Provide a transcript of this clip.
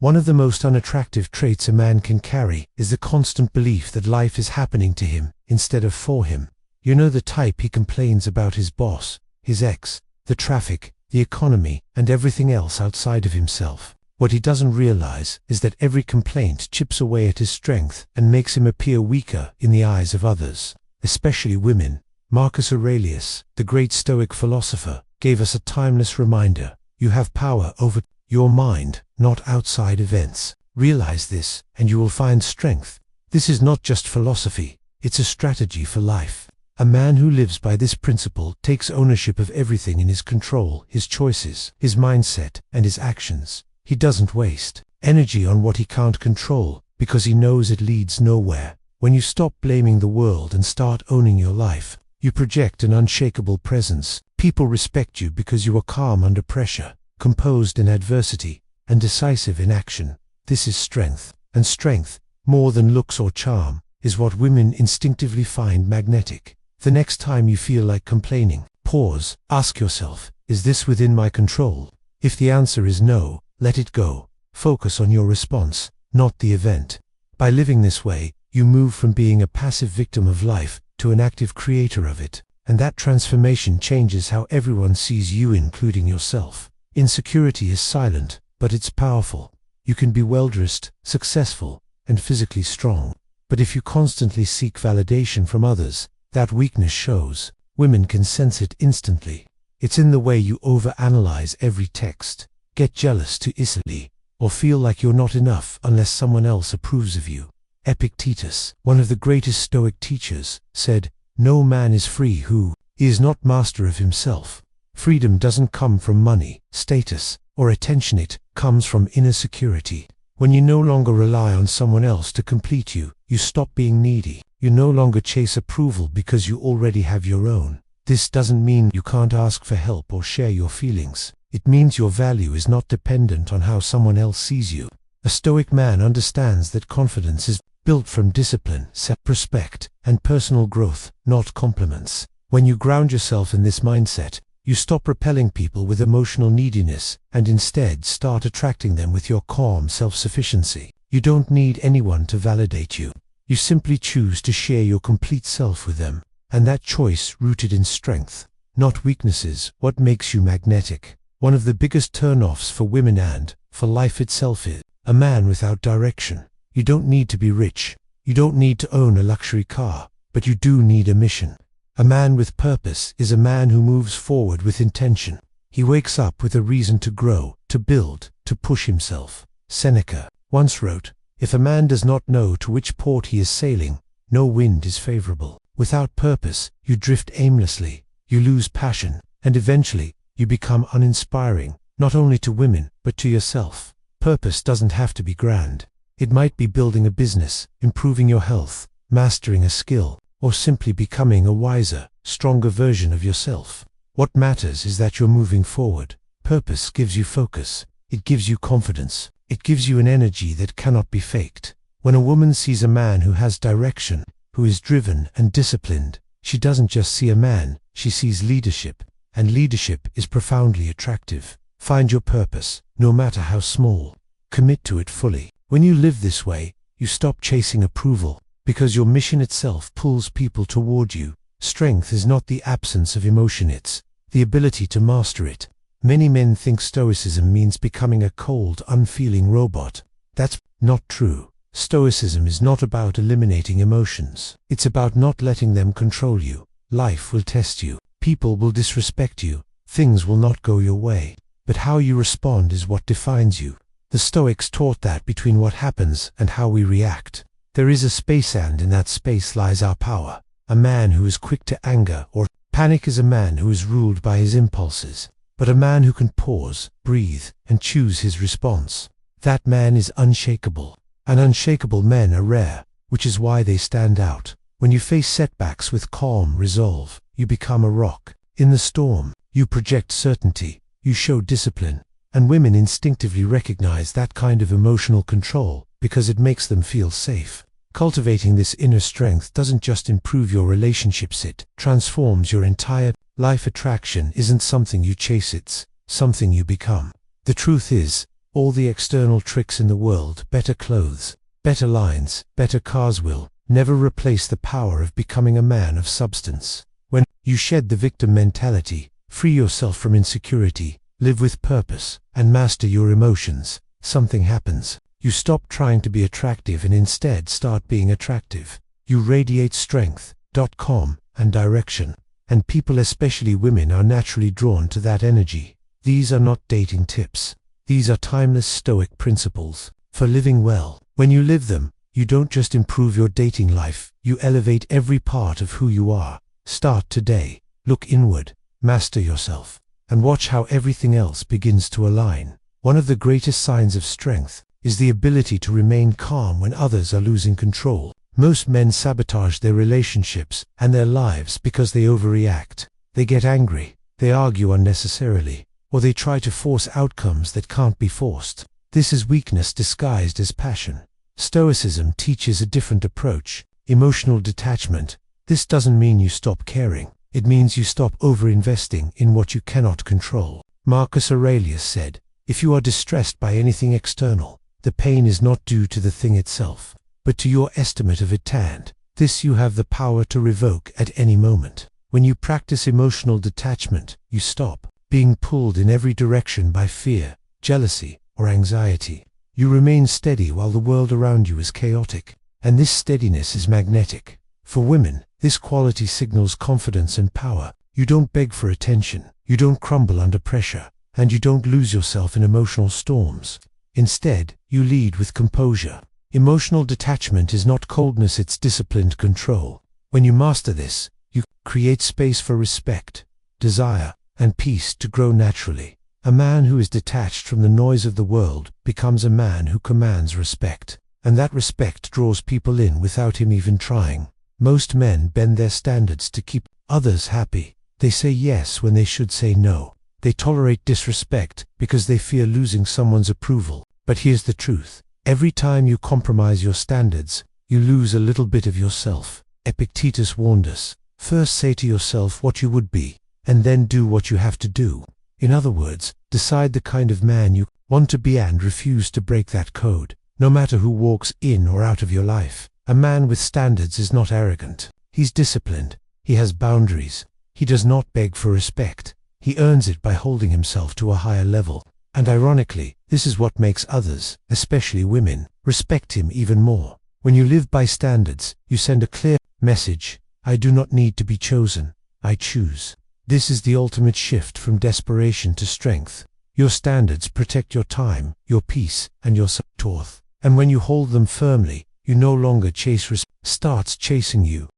One of the most unattractive traits a man can carry is the constant belief that life is happening to him instead of for him. You know the type. He complains about his boss, his ex, the traffic, the economy, and everything else outside of himself. What he doesn't realize is that every complaint chips away at his strength and makes him appear weaker in the eyes of others, especially women. Marcus Aurelius, the great Stoic philosopher, gave us a timeless reminder. You have power over your mind, not outside events. Realize this, and you will find strength. This is not just philosophy, it's a strategy for life. A man who lives by this principle takes ownership of everything in his control, his choices, his mindset, and his actions. He doesn't waste energy on what he can't control, because he knows it leads nowhere. When you stop blaming the world and start owning your life, you project an unshakable presence. People respect you because you are calm under pressure, composed in adversity, and decisive in action. This is strength, and strength, more than looks or charm, is what women instinctively find magnetic. The next time you feel like complaining, pause, ask yourself, is this within my control? If the answer is no, let it go. Focus on your response, not the event. By living this way, you move from being a passive victim of life to an active creator of it, and that transformation changes how everyone sees you, including yourself. Insecurity is silent, but it's powerful. You can be well-dressed, successful, and physically strong, but if you constantly seek validation from others, that weakness shows. Women can sense it instantly. It's in the way you overanalyze every text, get jealous too easily, or feel like you're not enough unless someone else approves of you. Epictetus, one of the greatest Stoic teachers, said, "No man is free who is not master of himself." Freedom doesn't come from money, status, or attention. It comes from inner security. When you no longer rely on someone else to complete you, you stop being needy. You no longer chase approval because you already have your own. This doesn't mean you can't ask for help or share your feelings. It means your value is not dependent on how someone else sees you. A Stoic man understands that confidence is built from discipline, self-respect, and personal growth, not compliments. When you ground yourself in this mindset, you stop repelling people with emotional neediness and instead start attracting them with your calm self-sufficiency. You don't need anyone to validate you. You simply choose to share your complete self with them, and that choice rooted in strength, not weaknesses, what makes you magnetic. One of the biggest turn-offs for women and for life itself is a man without direction. You don't need to be rich. You don't need to own a luxury car, but you do need a mission. A man with purpose is a man who moves forward with intention. He wakes up with a reason to grow, to build, to push himself. Seneca once wrote, "If a man does not know to which port he is sailing, no wind is favorable." Without purpose, you drift aimlessly, you lose passion, and eventually, you become uninspiring, not only to women, but to yourself. Purpose doesn't have to be grand. It might be building a business, improving your health, mastering a skill, or simply becoming a wiser, stronger version of yourself. What matters is that you're moving forward. Purpose gives you focus. It gives you confidence. It gives you an energy that cannot be faked. When a woman sees a man who has direction, who is driven and disciplined, she doesn't just see a man, she sees leadership, and leadership is profoundly attractive. Find your purpose, no matter how small. Commit to it fully. When you live this way, you stop chasing approval, because your mission itself pulls people toward you. Strength is not the absence of emotion, it's the ability to master it. Many men think Stoicism means becoming a cold, unfeeling robot. That's not true. Stoicism is not about eliminating emotions. It's about not letting them control you. Life will test you. People will disrespect you. Things will not go your way. But how you respond is what defines you. The Stoics taught that between what happens and how we react, there is a space, and in that space lies our power. A man who is quick to anger or panic is a man who is ruled by his impulses. But a man who can pause, breathe, and choose his response, that man is unshakable. And unshakable men are rare, which is why they stand out. When you face setbacks with calm resolve, you become a rock. In the storm, you project certainty, you show discipline, and women instinctively recognize that kind of emotional control because it makes them feel safe. Cultivating this inner strength doesn't just improve your relationships, it transforms your entire life. Attraction isn't something you chase, it's something you become. The truth is, All the external tricks in the world, better clothes, better lines, better cars will never replace the power of becoming a man of substance. When you shed the victim mentality, free yourself from insecurity, live with purpose, and master your emotions, something happens. You stop trying to be attractive and instead start being attractive. You radiate strength, calm, and direction. And people, especially women, are naturally drawn to that energy. These are not dating tips. These are timeless Stoic principles for living well. When you live them, you don't just improve your dating life, you elevate every part of who you are. Start today, look inward, master yourself, and watch how everything else begins to align. One of the greatest signs of strength is the ability to remain calm when others are losing control. Most men sabotage their relationships and their lives because they overreact. They get angry, they argue unnecessarily, or they try to force outcomes that can't be forced. This is weakness disguised as passion. Stoicism teaches a different approach, emotional detachment. This doesn't mean you stop caring. It means you stop over-investing in what you cannot control. Marcus Aurelius said, "If you are distressed by anything external, the pain is not due to the thing itself, but to your estimate of it, and this you have the power to revoke at any moment." When you practice emotional detachment, you stop being pulled in every direction by fear, jealousy, or anxiety. You remain steady while the world around you is chaotic, and this steadiness is magnetic. For women, this quality signals confidence and power. You don't beg for attention, you don't crumble under pressure, and you don't lose yourself in emotional storms. Instead, you lead with composure. Emotional detachment is not coldness, it's disciplined control. When you master this, you create space for respect, desire, and peace to grow naturally. A man who is detached from the noise of the world becomes a man who commands respect, and that respect draws people in without him even trying. Most men bend their standards to keep others happy. They say yes when they should say no. They tolerate disrespect because they fear losing someone's approval. But here's the truth. Every time you compromise your standards, you lose a little bit of yourself. Epictetus warned us, first say to yourself what you would be, and then do what you have to do. In other words, decide the kind of man you want to be and refuse to break that code, no matter who walks in or out of your life. A man with standards is not arrogant. He's disciplined. He has boundaries. He does not beg for respect. He earns it by holding himself to a higher level. And ironically, this is what makes others, especially women, respect him even more. When you live by standards, you send a clear message. I do not need to be chosen. I choose. This is the ultimate shift from desperation to strength. Your standards protect your time, your peace, and your self-worth. And when you hold them firmly, you no longer chase starts chasing you.